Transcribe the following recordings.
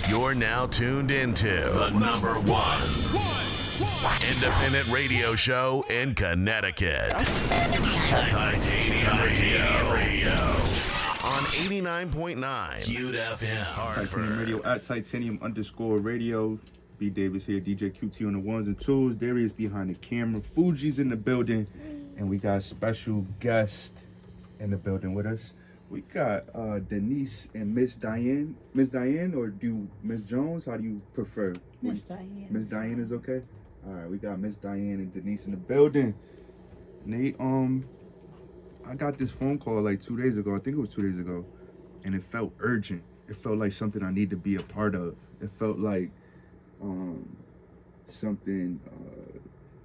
You're now tuned into the number one independent radio show in Connecticut. Titanium Radio. On 89.9 Cute FM. Hartford. Titanium Radio at Titanium_radio. B. Davis here, DJ QT on the ones and twos. Darius behind the camera. Fuji's in the building. And we got special guest in the building with us. We got Denise and Miss Diane. Miss Diane or Miss Jones? How do you prefer? Miss Diane. Miss Diane is okay? Alright, we got Miss Diane and Denise in the building. And I got this phone call like 2 days ago. I think it was 2 days ago. And it felt urgent. It felt like something I need to be a part of. It felt like something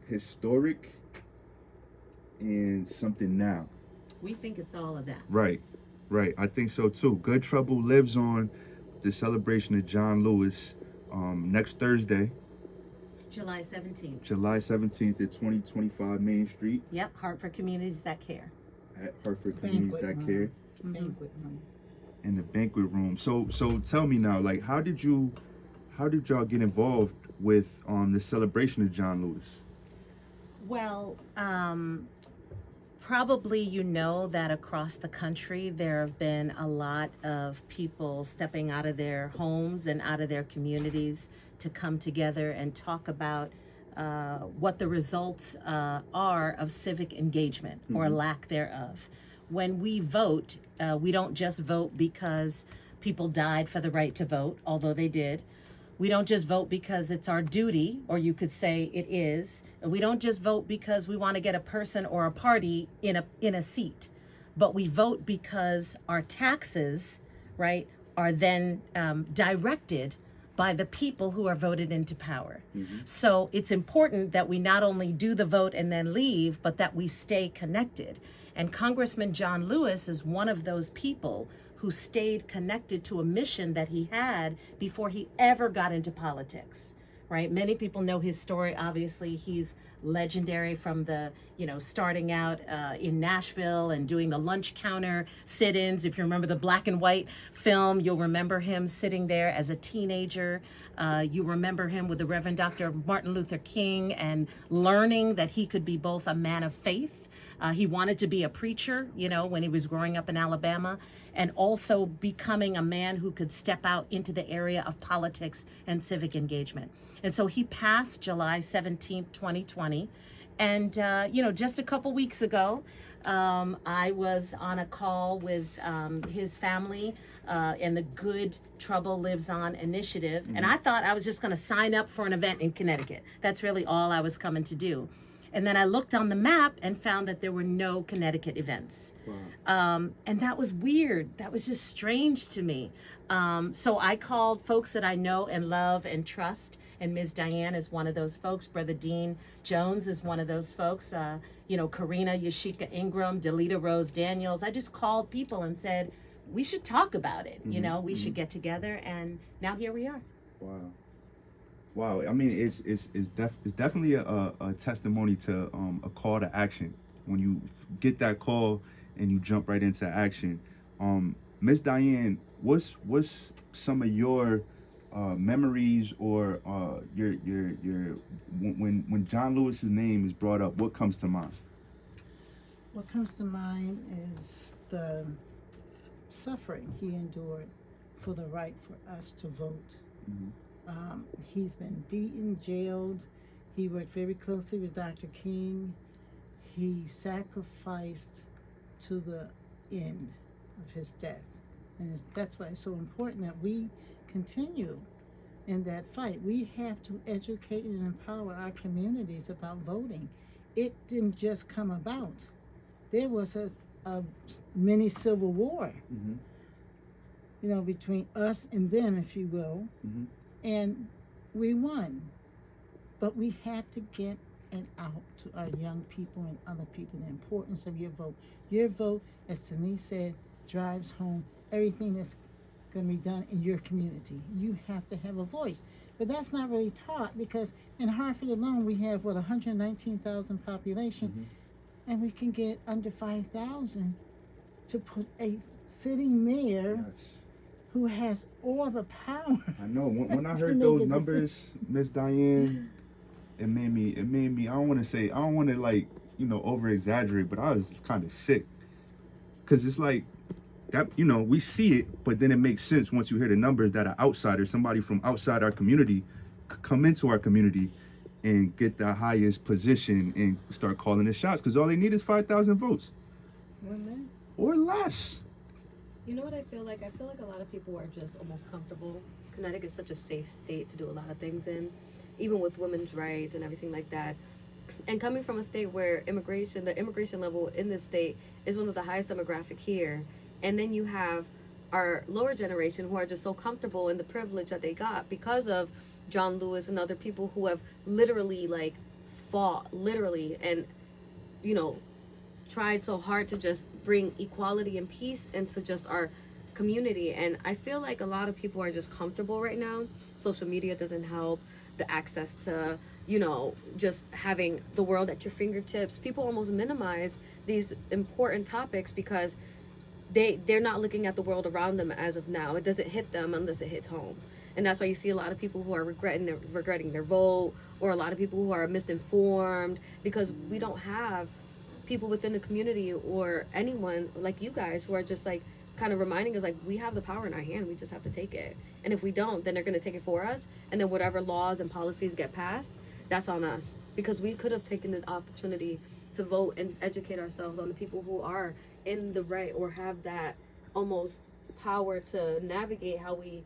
historic and something now. We think it's all of that. Right. I think so too. Good Trouble lives on, the celebration of John Lewis, next Thursday. July 17th. July 17th at 2025 Main Street. Yep, Hartford Communities That Care. At Hartford Communities That Care. Mm-hmm. Banquet room. In the banquet room. So tell me now, like, how did y'all get involved with the celebration of John Lewis? Well, probably you know that across the country there have been a lot of people stepping out of their homes and out of their communities to come together and talk about what the results are of civic engagement or lack thereof. When we vote, we don't just vote because people died for the right to vote, although they did. We don't just vote because it's our duty, or you could say it is. We don't just vote because we want to get a person or a party in a seat, but we vote because our taxes, right, are then directed by the people who are voted into power. So it's important that we not only do the vote and then leave, but that we stay connected. And Congressman John Lewis is one of those people who stayed connected to a mission that he had before he ever got into politics, right? Many people know his story. Obviously, he's legendary from the, starting out in Nashville and doing the lunch counter sit-ins. If you remember the black and white film, you'll remember him sitting there as a teenager. You remember him with the Reverend Dr. Martin Luther King and learning that he could be both a man of faith. He wanted to be a preacher, when he was growing up in Alabama, and also becoming a man who could step out into the area of politics and civic engagement. And so he passed July 17th, 2020. And, just a couple weeks ago, I was on a call with his family and the Good Trouble Lives On initiative. And I thought I was just going to sign up for an event in Connecticut. That's really all I was coming to do. And then I looked on the map and found that there were no Connecticut events. Wow. And that was weird. That was just strange to me. So I called folks that I know and love and trust. And Ms. Diane is one of those folks. Brother Dean Jones is one of those folks. Karina Yashika Ingram, Delita Rose Daniels. I just called people and said, we should talk about it. We should get together. And now here we are. Wow, I mean, it's definitely a testimony to a call to action. When you get that call and you jump right into action, Miss Diane, what's some of your memories or your when John Lewis's name is brought up? What comes to mind? What comes to mind is the suffering he endured for the right for us to vote. He's been beaten, jailed. He worked very closely with Dr. King. He sacrificed to the end of his death. And that's why it's so important that we continue in that fight. We have to educate and empower our communities about voting. It didn't just come about. There was a mini civil war, between us and them, if you will. And we won, but we have to get it out to our young people and other people, the importance of your vote. Your vote, as Denise said, drives home everything that's going to be done in your community. You have to have a voice, but that's not really taught because in Hartford alone, we have 119,000 population, and we can get under 5,000 to put a sitting mayor who has all the power. I know. When I to heard make those a numbers, Miss Diane, it made me. I don't want to like, over exaggerate, but I was kind of sick, cause it's like that. We see it, but then it makes sense once you hear the numbers that an outsider, somebody from outside our community, come into our community and get the highest position and start calling the shots, because all they need is 5,000 votes or less. You know what I feel like? I feel like a lot of people are just almost comfortable. Connecticut is such a safe state to do a lot of things in, even with women's rights and everything like that. And coming from a state where the immigration level in this state is one of the highest demographic here, and then you have our lower generation who are just so comfortable in the privilege that they got because of John Lewis and other people who have literally like fought and tried so hard to just bring equality and peace into just our community. And I feel like a lot of people are just comfortable right now. Social media doesn't help. The access to just having the world at your fingertips, people almost minimize these important topics because they're not looking at the world around them as of now. It doesn't hit them unless it hits home. And that's why you see a lot of people who are regretting their vote, or a lot of people who are misinformed, because we don't have people within the community or anyone like you guys who are just like kind of reminding us like we have the power in our hand, we just have to take it. And if we don't, then they're going to take it for us, and then whatever laws and policies get passed, that's on us, because we could have taken the opportunity to vote and educate ourselves on the people who are in the right or have that almost power to navigate how we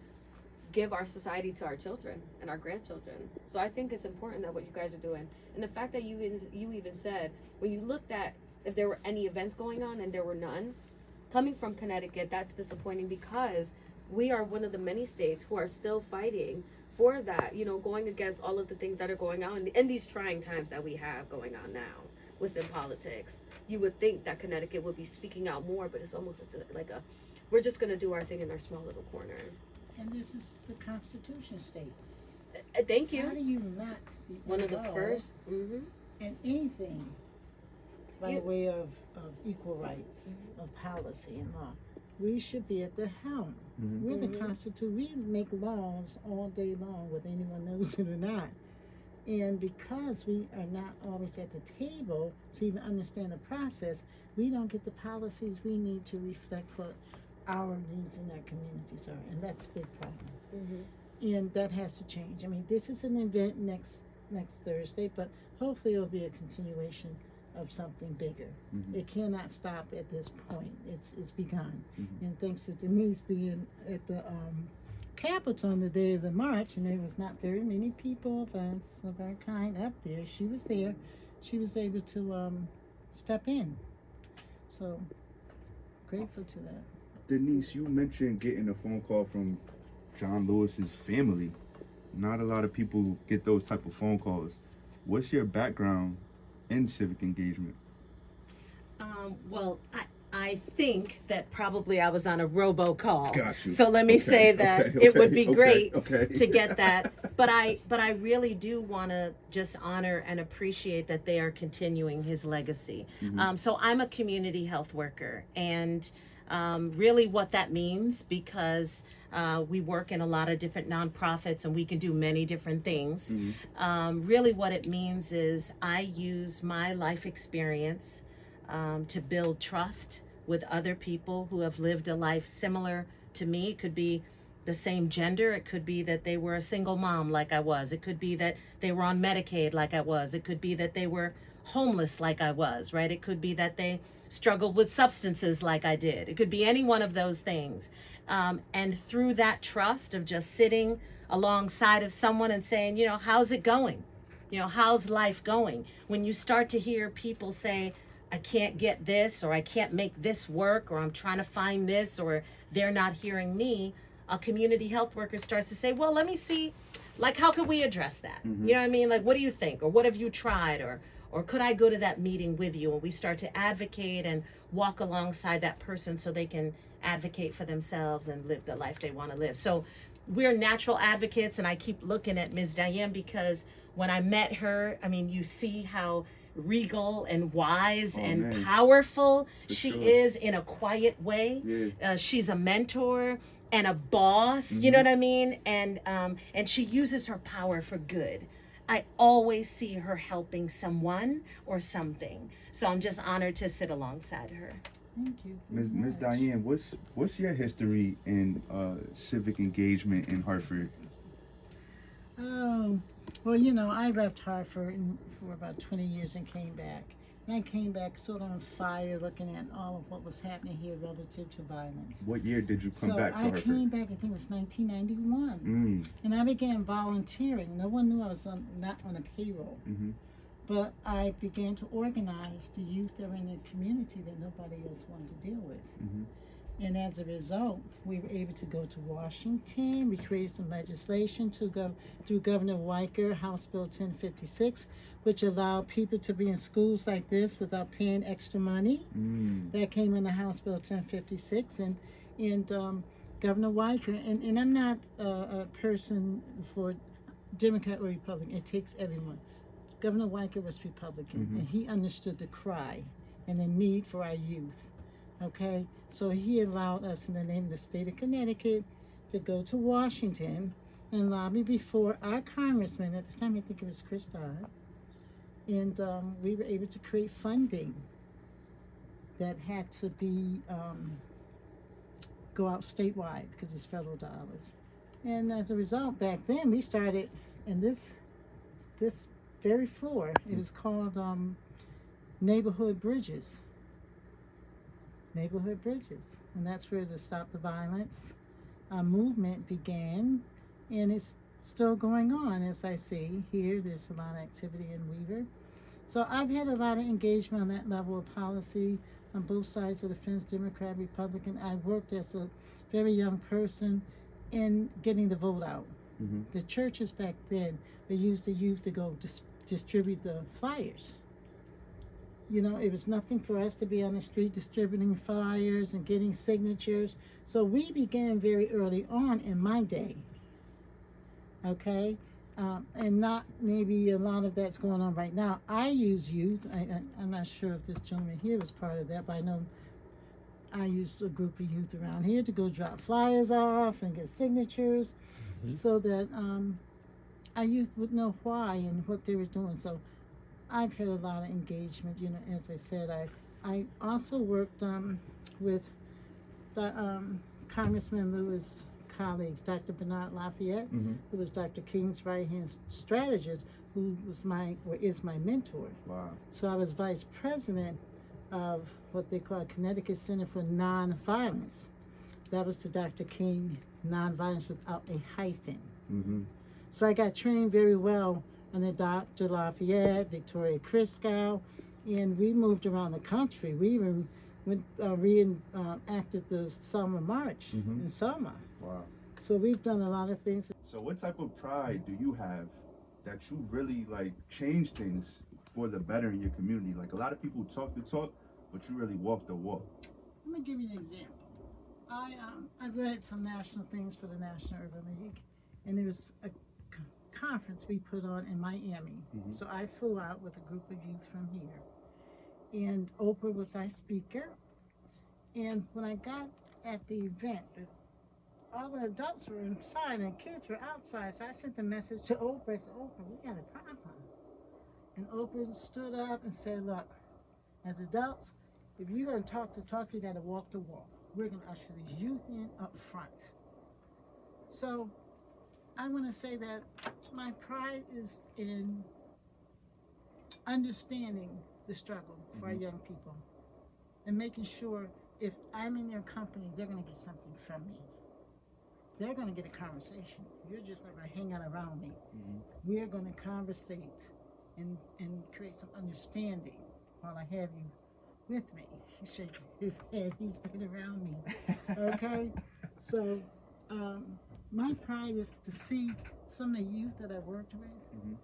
give our society to our children and our grandchildren. So I think it's important that what you guys are doing, and the fact that you even said when you looked at if there were any events going on and there were none, coming from Connecticut, that's disappointing, because we are one of the many states who are still fighting for that, going against all of the things that are going on in these trying times that we have going on now within politics. You would think that Connecticut would be speaking out more, but it's almost like we're just going to do our thing in our small little corner. And this is the Constitution state. Thank you. How do you not be One of the involved first. in anything by way of equal rights, of policy and law? We should be at the helm. We're the Constitution. We make laws all day long, whether anyone knows it or not. And because we are not always at the table to even understand the process, we don't get the policies we need to reflect what our needs in our communities are. And that's a big problem. And that has to change. I mean, this is an event next Thursday, but hopefully it'll be a continuation of something bigger. It cannot stop at this point. It's begun. And thanks to Denise being at the Capitol on the day of the march, and there was not very many people of us of our kind up there. She was there. She was able to step in. So grateful to that. Denise, you mentioned getting a phone call from John Lewis's family. Not a lot of people get those type of phone calls. What's your background in civic engagement? Well, I think that probably I was on a robocall. Got you. So let me say that it would be great to get that. But I really do want to just honor and appreciate that they are continuing his legacy. So I'm a community health worker, and really what that means, because we work in a lot of different nonprofits and we can do many different things. Really what it means is I use my life experience to build trust with other people who have lived a life similar to me. It could be the same gender. It could be that they were a single mom like I was. It could be that they were on Medicaid like I was. It could be that they were homeless like I was, right? It could be that they struggled with substances like I did. It could be any one of those things. And through that trust of just sitting alongside of someone and saying, how's it going? How's life going? When you start to hear people say, I can't get this, or I can't make this work, or I'm trying to find this, or they're not hearing me, a community health worker starts to say, well, let me see, like, how can we address that? You know what I mean? Like, what do you think? Or what have you tried? Or could I go to that meeting with you? And we start to advocate and walk alongside that person so they can advocate for themselves and live the life they want to live. So we're natural advocates, and I keep looking at Ms. Diane, because when I met her, I mean, you see how regal and wise powerful she is in a quiet way. She's a mentor, and a boss, you know Mhm. what I mean? And she uses her power for good. I always see her helping someone or something. So I'm just honored to sit alongside her. Thank you. very Ms. much. Diane, what's your history in civic engagement in Hartford? Oh, well, I left Hartford for about 20 years and came back. And I came back sort of on fire looking at all of what was happening here relative to violence. What year did you come So back to I Hartford? came back, I think it was 1991. And I began volunteering. No one knew I was not on a payroll. Mm-hmm. But I began to organize the youth that were in the community that nobody else wanted to deal with. Mm-hmm. And as a result, we were able to go to Washington. We created some legislation to go through Governor Weicker, House Bill 1056, which allowed people to be in schools like this without paying extra money. That came in the House Bill 1056, and Governor Weicker. And I'm not a person for Democrat or Republican. It takes everyone. Governor Weicker was Republican, and he understood the cry and the need for our youth. Okay, so he allowed us in the name of the state of Connecticut to go to Washington and lobby before our congressman at the time. I think it was Chris Dodd, and we were able to create funding that had to be go out statewide because it's federal dollars. And as a result, back then we started in this very floor. It was called neighborhood bridges. And that's where the Stop the Violence movement began, and it's still going on. As I see here, there's a lot of activity in Weaver. So I've had a lot of engagement on that level of policy on both sides of the fence, Democrat, Republican. I worked as a very young person in getting the vote out. The churches back then, they used the youth to go distribute the flyers. It was nothing for us to be on the street distributing flyers and getting signatures. So we began very early on in my day. Okay? And not maybe a lot of that's going on right now. I use youth. I'm not sure if this gentleman here was part of that, but I know I used a group of youth around here to go drop flyers off and get signatures so that our youth would know why and what they were doing. So I've had a lot of engagement. As I said, I also worked with the Congressman Lewis colleagues, Dr. Bernard Lafayette, who was Dr. King's right-hand strategist, who was is my mentor. Wow. So I was vice president of what they call Connecticut Center for Nonviolence. That was to Dr. King, nonviolence without a hyphen. So I got trained very well under Dr. Lafayette, Victoria Christgau, and we moved around the country. We even reenacted the Selma March in Selma. Wow. So we've done a lot of things. So what type of pride do you have that you really change things for the better in your community? Like, a lot of people talk the talk, but you really walk the walk. Let me give you an example. I've read some national things for the National Urban League, and there was a conference we put on in Miami. So I flew out with a group of youth from here, and Oprah was our speaker. And when I got at the event, all the adults were inside and kids were outside. So I sent a message to Oprah. I said, Oprah, we got a problem. And Oprah stood up and said, look, as adults, if you're going to talk the talk, you got to walk the walk. We're going to usher these youth in up front. So I want to say that my pride is in understanding the struggle for our young people and making sure if I'm in their company, they're going to get something from me. They're going to get a conversation. You're just not going to hang out around me. We're going to conversate and create some understanding while I have you with me. He shakes his head. He's been around me. Okay? So my pride is to see some of the youth that I worked with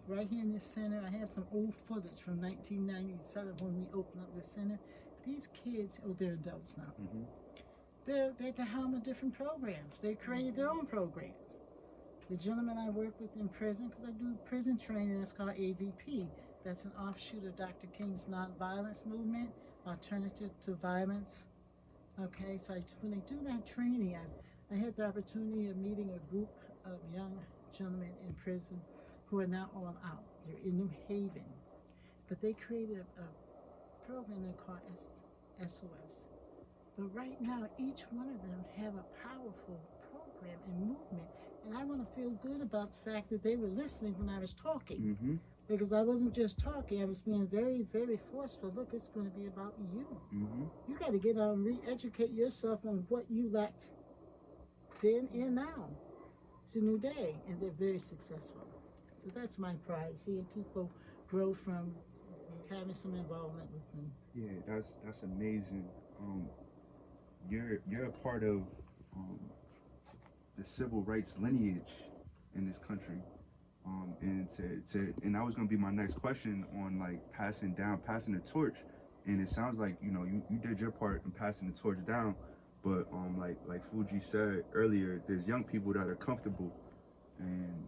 right here in this center. I have some old footage from 1997 when we opened up this center. These kids, they're adults now. They're at the helm of different programs. They created their own programs. The gentleman I work with in prison, because I do prison training, that's called AVP. That's an offshoot of Dr. King's nonviolence movement, alternative to violence. Okay, so when they do that training, I had the opportunity of meeting a group of young gentlemen in prison who are now all out. They're in New Haven, but they created a program they call SOS. But right now, each one of them have a powerful program and movement, and I want to feel good about the fact that they were listening when I was talking. Mm-hmm. Because I wasn't just talking, I was being very, very forceful. Look, it's going to be about you. Mm-hmm. You got to get out and re-educate yourself on what you lacked then and now. It's a new day, and they're very successful. So that's my pride, seeing people grow from having some involvement with me. Yeah, that's amazing. You're a part of the civil rights lineage in this country. And that was gonna be my next question on like passing the torch. And it sounds like you did your part in passing the torch down, but like Fuji said earlier, there's young people that are comfortable, and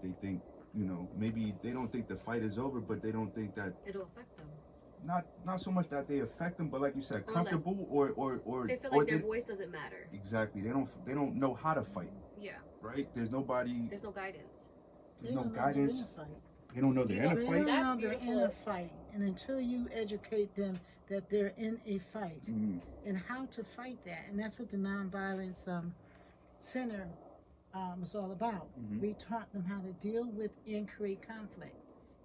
they think maybe they don't think the fight is over, but they don't think that It'll affect them. not so much that they affect them, but like you said, Or comfortable or They feel like their voice doesn't matter. exactly, they don't know how to fight, Yeah. right? There's no guidance. They don't know they're in a fight. They don't know they're in a They fight. don't That's know they're in beautiful. a fight. And until you educate them that they're in a fight Mhm. and how to fight that, and that's what the Nonviolence Center was all about. Mhm. We taught them how to deal with and create conflict.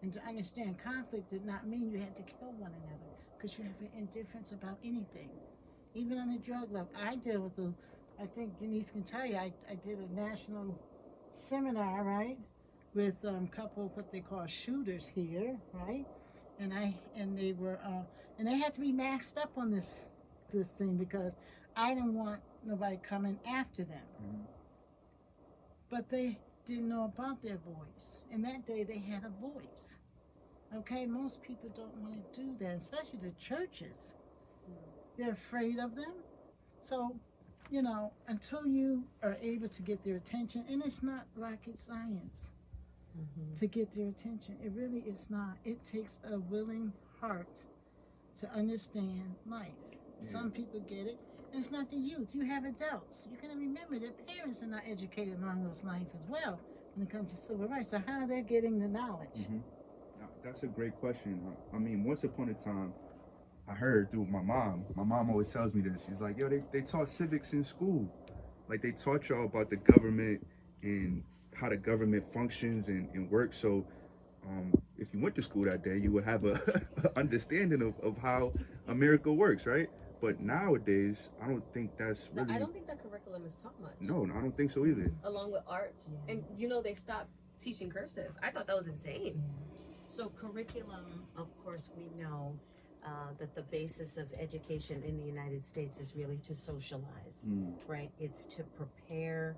And to understand conflict did not mean you had to kill one another, because you have an indifference about anything. Even on the drug level, I deal with I think Denise can tell you, I did a national seminar, right? With a couple of what they call shooters here, right? And they were and they had to be masked up on this thing because I didn't want nobody coming after them. Mhm. But they didn't know about their voice. And that day they had a voice. Okay, most people don't want to do that, especially the churches. They're afraid of them. So, until you are able to get their attention, and it's not rocket science to get their attention. It really is not. It takes a willing heart to understand life. Yeah. Some people get it, and it's not the youth. You have adults. You got to remember that parents are not educated along those lines as well when it comes to civil rights. So how are they getting the knowledge? Mhm. That's a great question. I mean, once upon a time, I heard through my mom. My mom always tells me this. She's like, yo, they taught civics in school. Like, they taught y'all about the government and how the government functions and works. So if you went to school that day, you would have a understanding of how America works, right? But nowadays, I don't think that's really... I don't think that curriculum is taught much. No, I don't think so either. Along with arts. Yeah. And they stopped teaching cursive. I thought that was insane. So curriculum, of course, we know that the basis of education in the United States is really to socialize, right? It's to prepare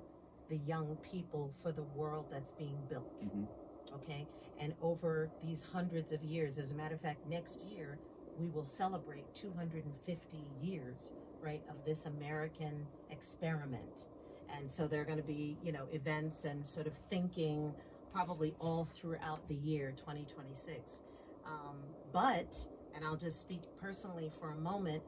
the young people for the world that's being built, Mhm. okay? And over these hundreds of years, as a matter of fact, next year, we will celebrate 250 years, right, of this American experiment. And so there are going to be, events and sort of thinking probably all throughout the year 2026. And I'll just speak personally for a moment,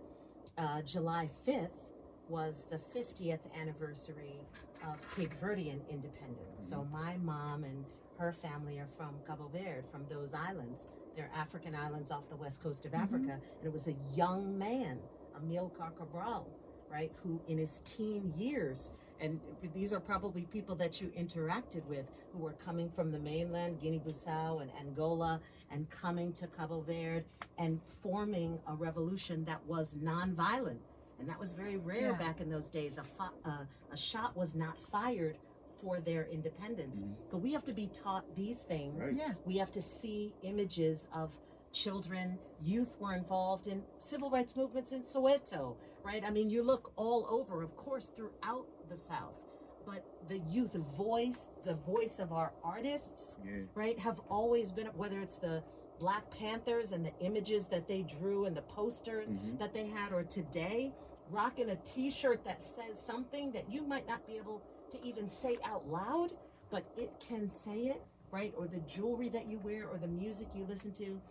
July 5th was the 50th anniversary of Cape Verdean independence. So my mom and her family are from Cabo Verde, from those islands. They're African islands off the west coast of Africa. And it was a young man, Amilcar Cabral, right, who in his teen years, and these are probably people that you interacted with, who were coming from the mainland, Guinea-Bissau and Angola, and coming to Cabo Verde and forming a revolution that was nonviolent. And that was very rare back in those days. A shot was not fired for their independence. But we have to be taught these things. Right. Yeah. We have to see images of children. Youth were involved in civil rights movements in Soweto, right? I mean, you look all over, of course, throughout the South, but the youth voice, the voice of our artists, right, have always been, whether it's the Black Panthers and the images that they drew and the posters that they had, or today, rocking a t-shirt that says something that you might not be able to even say out loud, but it can say it, right? Or the jewelry that you wear, or the music you listen to.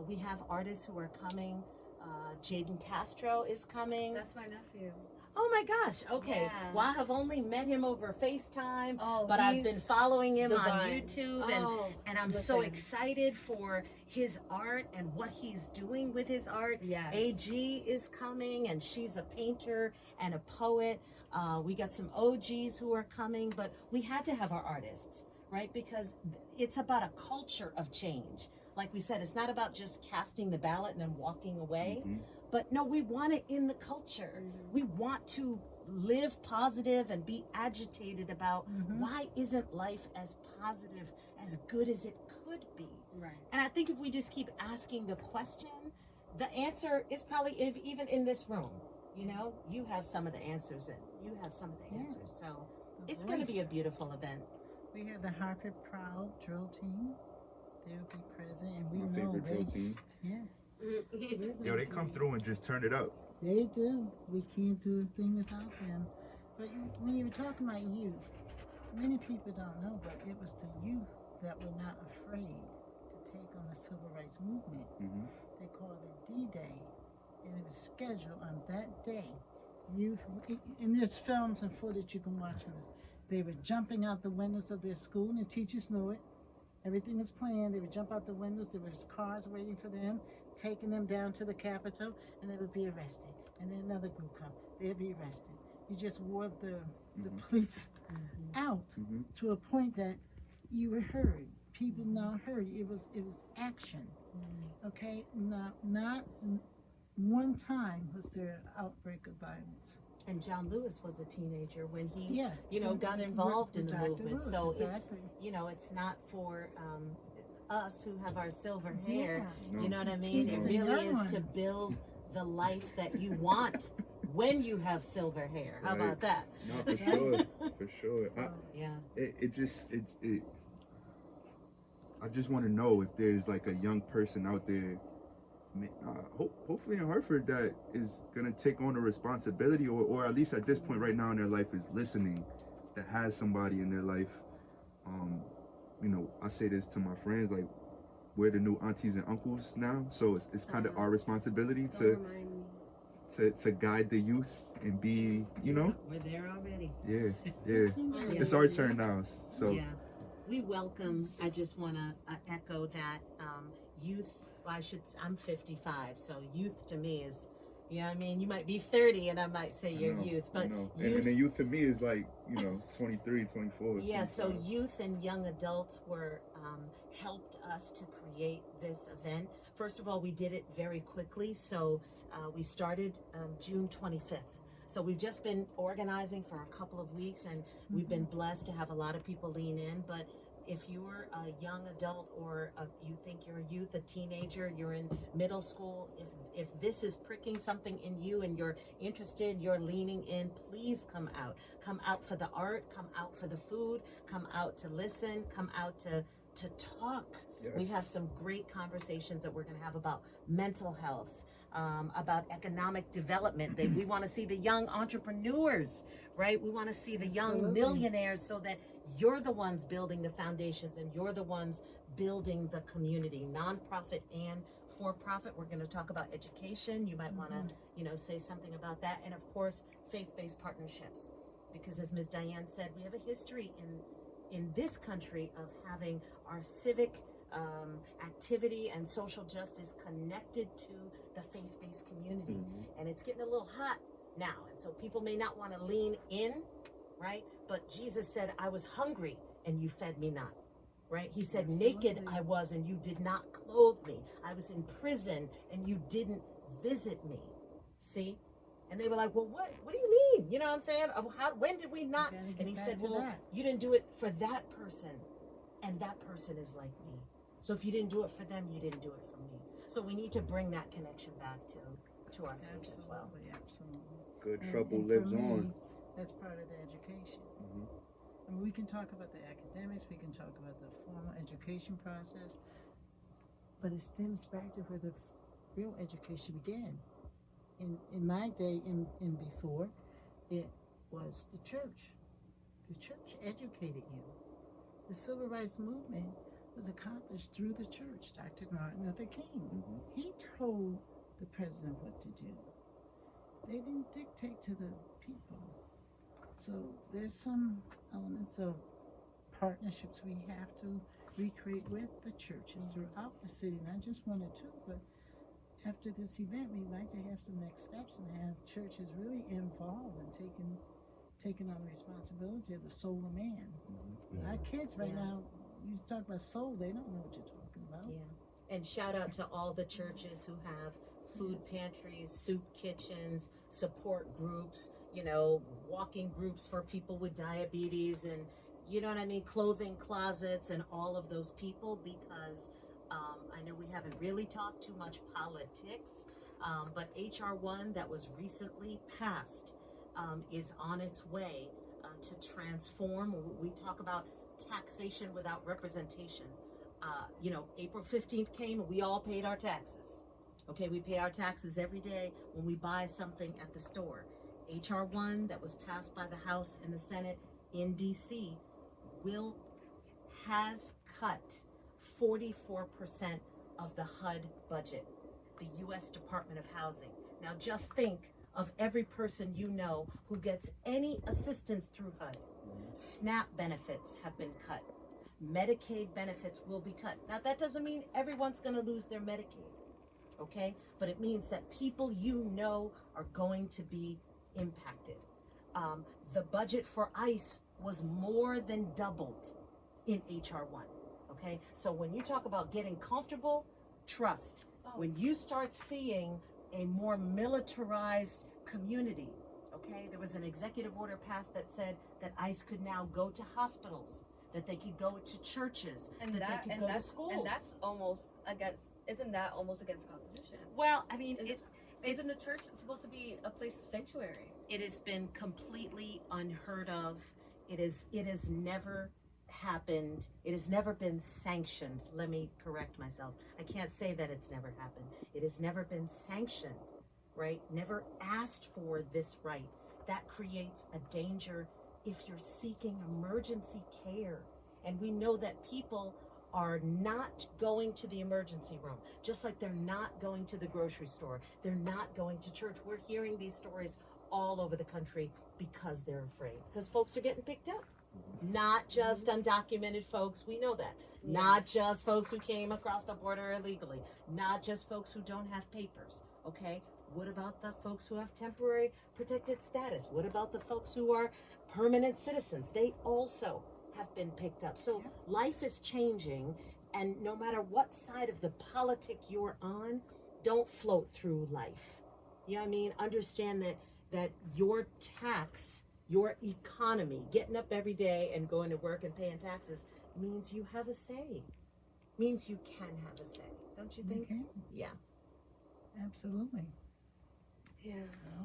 We have artists who are coming. Jaden Castro is coming. That's my nephew. Oh my gosh. Okay. Yeah. Well, I have only met him over FaceTime, Oh, but I've been he's following him on divine. YouTube, Oh, and I'm so listen. excited for his art and what he's doing with his art. Yes. AG is coming, and she's a painter and a poet. We got some OGs who are coming, but we had to have our artists, right? Because it's about a culture of change. Like we said, it's not about just casting the ballot and then walking away. Mhm. But no, we want it in the culture. We want to live positive and be agitated about why isn't life as positive, as good as it could be? Right. And I think if we just keep asking the question, the answer is probably even in this room. You know, you have some of the answers, and you have some of the answers. So it's going to be a beautiful event. We have the Hartford Proud drill team. They'll be present, and we My know favorite drill they. team. Yes. Yo, they come through and just turn it up. They do. We can't do a thing without them. But when you were talking about youth, many people don't know, but it was the youth that were not afraid to take on the civil rights movement. Mhm. They called it D-Day, and it was scheduled on that day. Youth, and there's films and footage you can watch on this. They were jumping out the windows of their school, and the teachers knew it. Everything was planned. They would jump out the windows. There was cars waiting for them, taking them down to the Capitol, and they would be arrested. And then another group come. They'd be arrested. You just wore the police out to a point that you were heard. People now heard. It was action. Okay, not one time was there an outbreak of violence. And John Lewis was a teenager when he, Yeah, got involved in the Dr. movement. Lewis, So exactly. it's not for us who have our silver hair. Yeah. You know what I To mean? teach It the really young is to ones. build the life that you want when you have silver hair. How Right. about that? No, for sure, for sure. So, Yeah. I just want to know if there's like a young person out there, hopefully in Hartford, that is gonna take on the responsibility, or at least at this point right now in their life is listening, that has somebody in their life. I say this to my friends, like, we're the new aunties and uncles now, so it's kind of our responsibility Don't remind me. to guide the youth and be, We're there already. yeah. Yeah. It's our turn now, so. Yeah. We welcome, I just want to echo that youth. Well, I'm 55, so youth to me is, you might be 30 and I might say you're youth, but and youth, the youth for me is like, 23, 24. yeah, so 25. youth and young adults helped us to create this event. First of all, we did it very quickly, so we started June 25th. So we've just been organizing for a couple of weeks, and we've been blessed to have a lot of people lean in. But if you're a young adult, or you think you're a youth, a teenager, you're in middle school, if this is pricking something in you and you're interested, you're leaning in, please come out. Come out for the art, come out for the food, come out to listen, come out to talk. Yes. We have some great conversations that we're going to have about mental health, about economic development. We want to see the young entrepreneurs, right? We want to see the young Absolutely. millionaires, so that you're the ones building the foundations and you're the ones building the community, nonprofit and for-profit. We're going to talk about education. You might want to, say something about that. And of course, faith-based partnerships, because as Ms. Diane said, we have a history in this country of having our civic activity and social justice connected to the faith-based community. And it's getting a little hot now, and so people may not want to lean in, right? But Jesus said, I was hungry and you fed me not, right? He said, naked I was and you did not clothe me. I was in prison and you didn't visit me. See? And they were like, well, what do you mean? You know what I'm saying? When did we not? And he said, well, you didn't do it for that person, and that person is like me. So if you didn't do it for them, you didn't do it for me. So we need to bring that connection back to our faith as well. Absolutely. Good And- trouble and for lives me, on. That's part of the education. Mhm. I mean, we can talk about the academics, we can talk about the formal education process, but it stems back to where the real education began. In my day and before, it was the church. The church educated you. The civil rights movement was accomplished through the church. Dr. Martin Luther King, he told the president what to do. They didn't dictate to the people. So there's some elements of partnerships we have to recreate with the churches throughout the city, not just one or two, but after this event, we'd like to have some next steps and have churches really involved and taking on the responsibility of the soul of man. Our kids right now, you talk about soul, they don't know what you're talking about. Yeah. And shout out to all the churches who have food pantries, soup kitchens, support groups, you know, walking groups for people with diabetes, and you know what I mean, clothing closets, and all of those people, because I know we haven't really talked too much politics, but HR 1 that was recently passed is on its way to transform. We talk about taxation without representation. You know, April 15th came and we all paid our taxes. Okay, we pay our taxes every day when we buy something at the store. HR 1 that was passed by the House and the Senate in DC has cut 44% of the HUD budget, the U.S. Department of Housing. Now just think of every person you know who gets any assistance through HUD. SNAP benefits have been cut. Medicaid benefits will be cut. Now that doesn't mean everyone's going to lose their Medicaid, okay? But it means that people you know are going to be impacted. The budget for ICE was more than doubled in HR 1, okay? So when you talk about getting comfortable, trust. When you start seeing a more militarized community, okay? There was an executive order passed that said that ICE could now go to hospitals, that they could go to churches, And that that they could and go to that's schools. and that's almost against. Isn't that almost against the Constitution? Well, I mean, Isn't the church supposed to be a place of sanctuary? it has been completely unheard of. It has never happened. It has never been sanctioned. Let me correct myself. I can't say that it's never happened. It has never been sanctioned, right? Never asked for this right. That creates a danger if you're seeking emergency care. And we know that people are not going to the emergency room, just like they're not going to the grocery store. They're not going to church. We're hearing these stories all over the country because they're afraid, because folks are getting picked up. Not just undocumented folks, we know that. Not just folks who came across the border illegally. Not just folks who don't have papers, okay? What about the folks who have temporary protected status? What about the folks who are permanent citizens? They also have been picked up. So life is changing, and no matter what side of the politic you're on, don't float through life. You know what I mean? Understand that your tax, your economy, getting up every day and going to work and paying taxes means you have a say. Means you can have a say. Don't you think? Okay. Yeah. Absolutely. Yeah.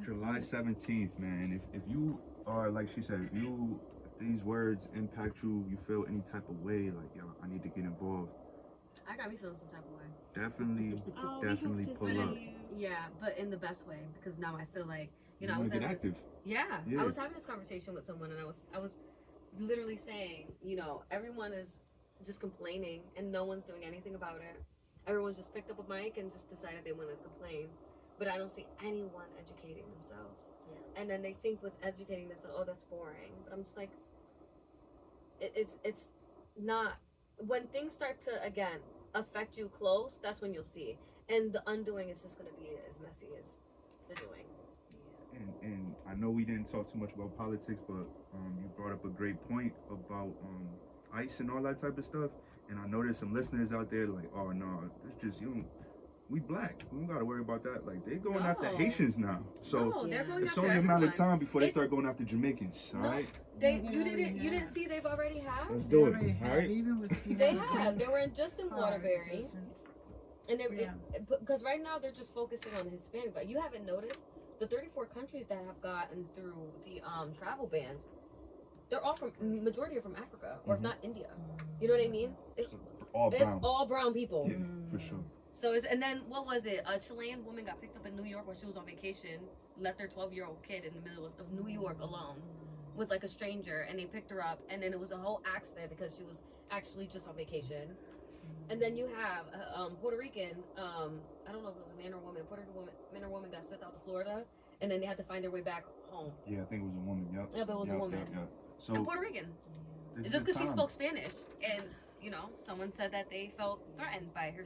July 17th, man. If you are, like she said, if these words impact you, you feel any type of way, like, yo, I need to get involved, I got me feeling some type of way. definitely pull up. Yeah, but in the best way, because now I feel like, you know, I wanna was get having active. Yeah, Yeah. I was having this conversation with someone, and I was literally saying, you know, everyone is just complaining, and no one's doing anything about it. Everyone's just picked up a mic and just decided they want to complain, but I don't see anyone educating themselves. Yeah. And then they think with educating themselves, oh, that's boring. But I'm just like, it's not. When things start to again affect you close, that's when you'll see. And the undoing is just going to be as messy as the doing. And I know we didn't talk too much about politics, but you brought up a great point about ICE and all that type of stuff. And I know there's some listeners out there like, oh no, it's just we black. We don't gotta worry about that. Like, they're going after Haitians now. So No, they're going it's after only a matter of everyone. time before they start going after Jamaicans. All No, right. You didn't see they've already have. Let's They do already it. All have, right. even with They have. They were in just in Waterbury, Doesn't- and Yeah. because right now they're just focusing on Hispanic. But you haven't noticed the 34 countries that have gotten through the travel bans. They're all majority are from Africa, or if not India. You know what I mean? It's All brown. all brown people. Yeah, for sure. So and then what was it? A Chilean woman got picked up in New York when she was on vacation, left her 12-year-old kid in the middle of New York alone with like a stranger, and they picked her up, and then it was a whole accident because she was actually just on vacation. And then you have Puerto Rican, I don't know if it was a man or woman, Puerto Rican woman, man or woman got sent out to Florida, and then they had to find their way back home. Yeah, I think it was a woman. Yep. Yeah, but it was a woman. Yep. So And Puerto Rican. this It's is just the because she time. spoke Spanish, and you know, someone said that they felt threatened by her.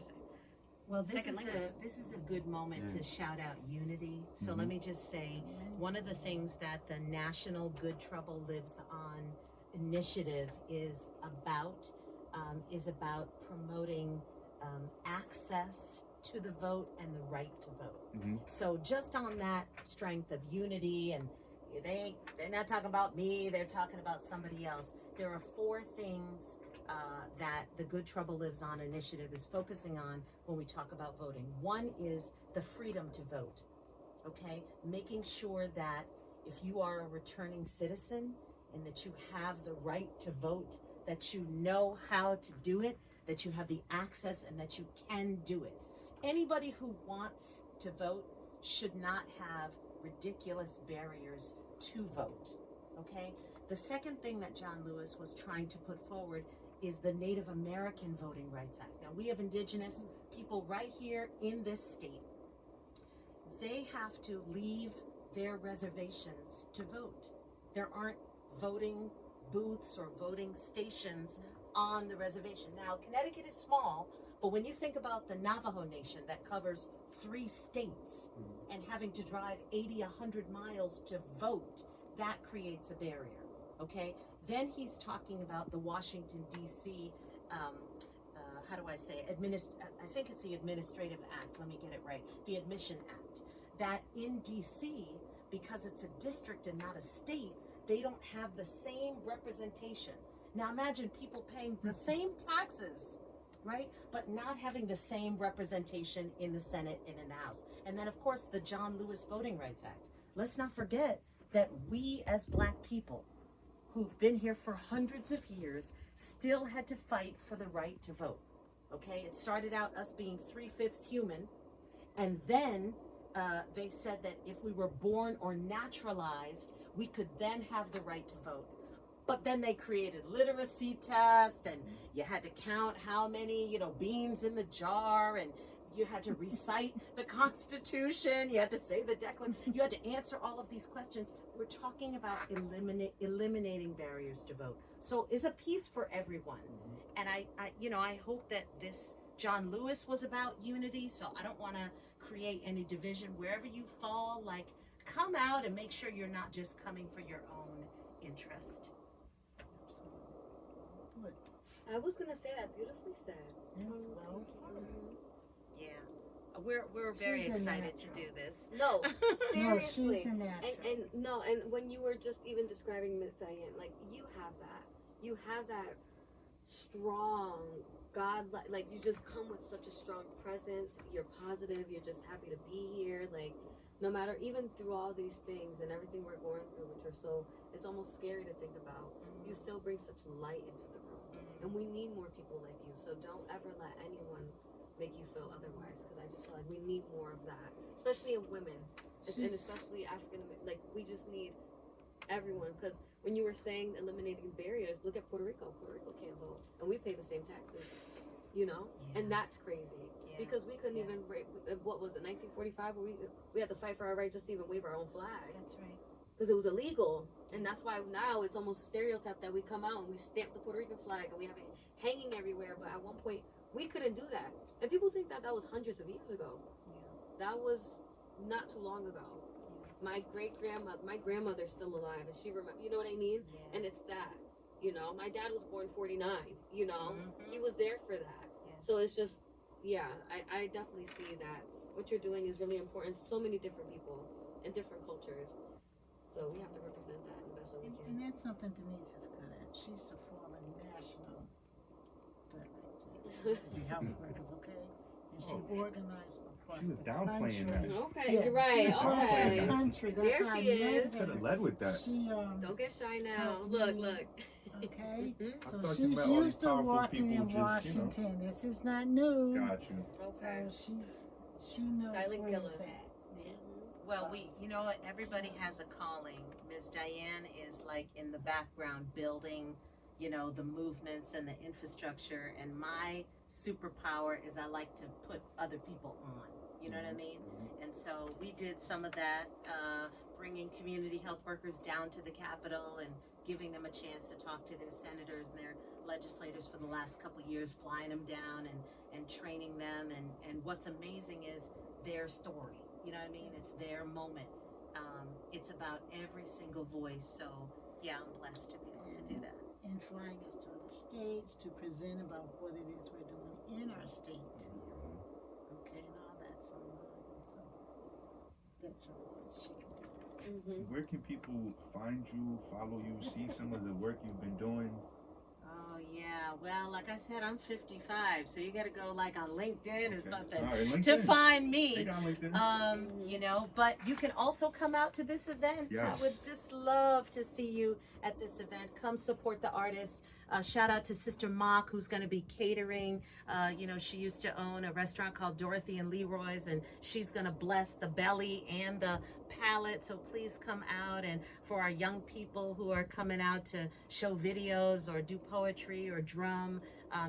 Well, this Second is language. this is a good moment Yeah. to shout out unity. So Mhm. let me just say, one of the things that the National Good Trouble Lives On initiative is about promoting access to the vote and the right to vote. Mhm. So just on that strength of unity, and they're not talking about me, they're talking about somebody else. There are 4 things that the Good Trouble Lives On initiative is focusing on when we talk about voting. One is the freedom to vote, okay? Making sure that if you are a returning citizen and that you have the right to vote, that you know how to do it, that you have the access and that you can do it. Anybody who wants to vote should not have ridiculous barriers to vote, okay? The second thing that John Lewis was trying to put forward is the Native American Voting Rights Act. Now, we have indigenous people right here in this state. They have to leave their reservations to vote. There aren't voting booths or voting stations on the reservation. Now, Connecticut is small, but when you think about the Navajo Nation that covers 3 states and having to drive 80, 100 miles to vote, that creates a barrier, okay? Then he's talking about the Washington, D.C., how do I say it? I think it's the Administrative Act, let me get it right, the Admission Act, that in D.C., because it's a district and not a state, they don't have the same representation. Now imagine people paying the same taxes, right? But not having the same representation in the Senate and in the House. And then of course the John Lewis Voting Rights Act. Let's not forget that we as Black people who've been here for hundreds of years still had to fight for the right to vote, okay? It started out us being 3/5 human, and then they said that if we were born or naturalized, we could then have the right to vote. But then they created literacy tests, and you had to count how many, beans in the jar, and you had to recite the Constitution, you had to say the Declaration, you had to answer all of these questions. We're talking about eliminating barriers to vote. So it's a piece for everyone. And I hope that this John Lewis was about unity, so I don't want to create any division. Wherever you fall, come out and make sure you're not just coming for your own interest. I was gonna say that, beautifully said. Yes, well, Yeah, we're very She's a excited to natural. do this. No, seriously. No, she's a natural. And when you were just even describing Miss Diane, you have that strong God, you just come with such a strong presence. You're positive. You're just happy to be here. No matter, even through all these things and everything we're going through, which are it's almost scary to think about. You still bring such light into the room, and we need more people like you. So don't ever let anyone make you feel otherwise, because I just feel like we need more of that, especially in women, and especially African. We just need everyone, because when you were saying eliminating barriers, look at Puerto Rico. Puerto Rico can't vote, and we pay the same taxes, and that's crazy. Yeah. Because we couldn't even, what was it, 1945, where we had to fight for our right just to even wave our own flag. That's right. Because it was illegal. And that's why now it's almost a stereotype that we come out and we stamp the Puerto Rican flag and we have it hanging everywhere. But at one point, we couldn't do that. And people think that was hundreds of years ago. Yeah. That was not too long ago. My grandmother's still alive, and she remember, you know what I mean? Yeah. And it's that, my dad was born 49, he was there for that. Yes. So it's just, I definitely see that what you're doing is really important to so many different people and different cultures. So we have to represent that in the best way we And can. that's something Denise is good at. She's the former national director of the health workers, okay? And she organized across She was the downplaying country. that. Okay, Yeah, you're right. across Okay. the country. That's There how she I know is. Could have led with that. She Don't get shy now. helped Look, me. look. Okay, Mhm. I so thought you she's met all these used to powerful walking people in just, Washington. This is not new. Got you. Okay. So she knows Silent where killer. it's at. Yeah. Well, you know what? Everybody has a calling. Ms. Diane is in the background building, the movements and the infrastructure. And my superpower is I like to put other people on. You know what I mean? And so we did some of that, bringing community health workers down to the Capitol and giving them a chance to talk to their senators and their legislators for the last couple of years, flying them down and training them. And what's amazing is their story. You know what I mean? It's their moment. It's about every single voice. So yeah, I'm blessed to be able to do that. And flying us to other states to present about what it is we're doing in our state. Okay, and all that's online. So that's her voice. She can do that. Where can people find you, follow you, see some of the work you've been doing? Oh yeah, well, like I said, I'm 55, so you got to go like on LinkedIn or something LinkedIn. to find They me. got LinkedIn. You know, but you can also come out to this event. Yes. I would just love to see you at this event. Come support the artists. Shout out to Sister Mock, who's going to be catering. You know, she used to own a restaurant called Dorothy and Leroy's, and she's going to bless the belly and the palate. So please come out. And for our young people who are coming out to show videos or do poetry or drum,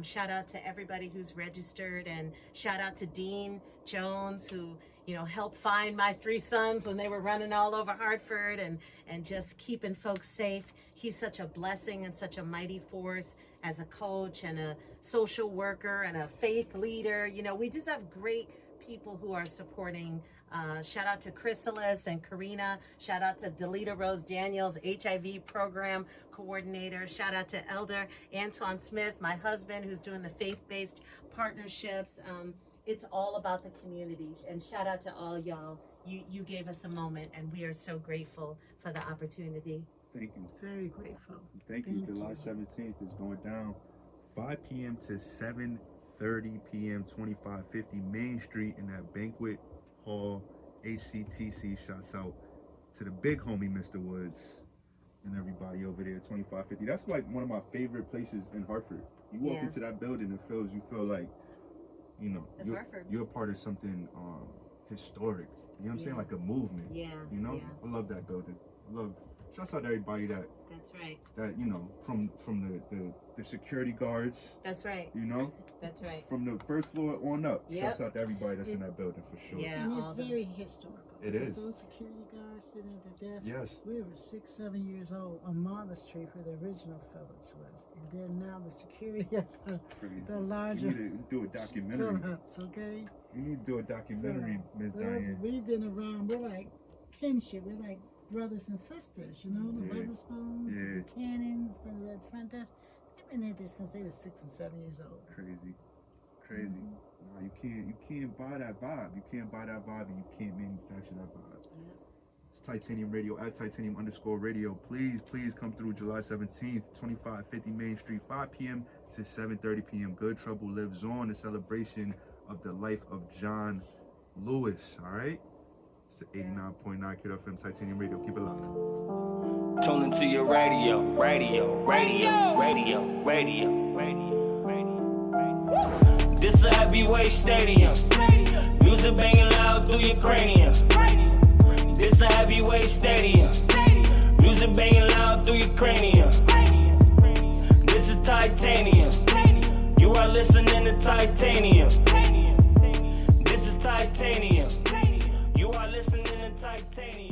shout out to everybody who's registered, and shout out to Dean Jones, who, you know, helped find my 3 sons when they were running all over Hartford and just keeping folks safe. He's such a blessing and such a mighty force as a coach and a social worker and a faith leader. You know, we just have great people who are supporting. Shout out to Chrysalis and Karina. Shout out to Delita Rose Daniels, HIV program coordinator. Shout out to Elder Antoine Smith, my husband, who's doing the faith-based partnerships. It's all about the community. And shout out to all y'all. You gave us a moment, and we are so grateful for the opportunity. Thank you. Very grateful. Thank you. July 17th is going down 5 p.m. to 7:30 p.m. 2550 Main Street in that Banquet Hall. HCTC. Shouts out to the big homie Mr. Woods and everybody over there. 2550. That's like one of my favorite places in Hartford. You walk into that building, you feel like, you know, you're a part of something historic. You know what I'm saying? Like a movement. Yeah. You know? Yeah. I love that building. Shouts out to everybody That's right. that, you know, from the security guards. That's right. You know? That's right. From the first floor on up. Yep. Shouts out to everybody that's in that building for sure. Yeah. And it's all the- very historical. It is. Those security guards sitting at the desk. Yes. We were 6, 7 years old on Martha Street where the original Phillips was. And they're now the security at the larger You need to do a documentary. Phillips, okay? You need to do a documentary, Ms. So Diane. we've been around, we're like kinship, we're like brothers and sisters, you know, the Yeah. Witherspoons, Yeah. the Buchanans, the front desk. They've been at this since they were 6 and 7 years old. Crazy. Nah, you can't buy that vibe. You can't buy that vibe, and you can't manufacture that vibe. Yeah. It's Titanium Radio at Titanium_radio. Please come through July 17th, 2550 Main Street, 5 p.m. to 7:30 p.m. Good Trouble lives on, the celebration of the life of John Lewis. All right. It's 89.9 Kid FM Titanium Radio. Keep it locked. Tune into your radio. This a heavyweight stadium. Music banging loud through your cranium. This a heavyweight stadium. Music banging loud through your cranium. This is Titanium. You are listening to Titanium. This is Titanium. You are listening to Titanium.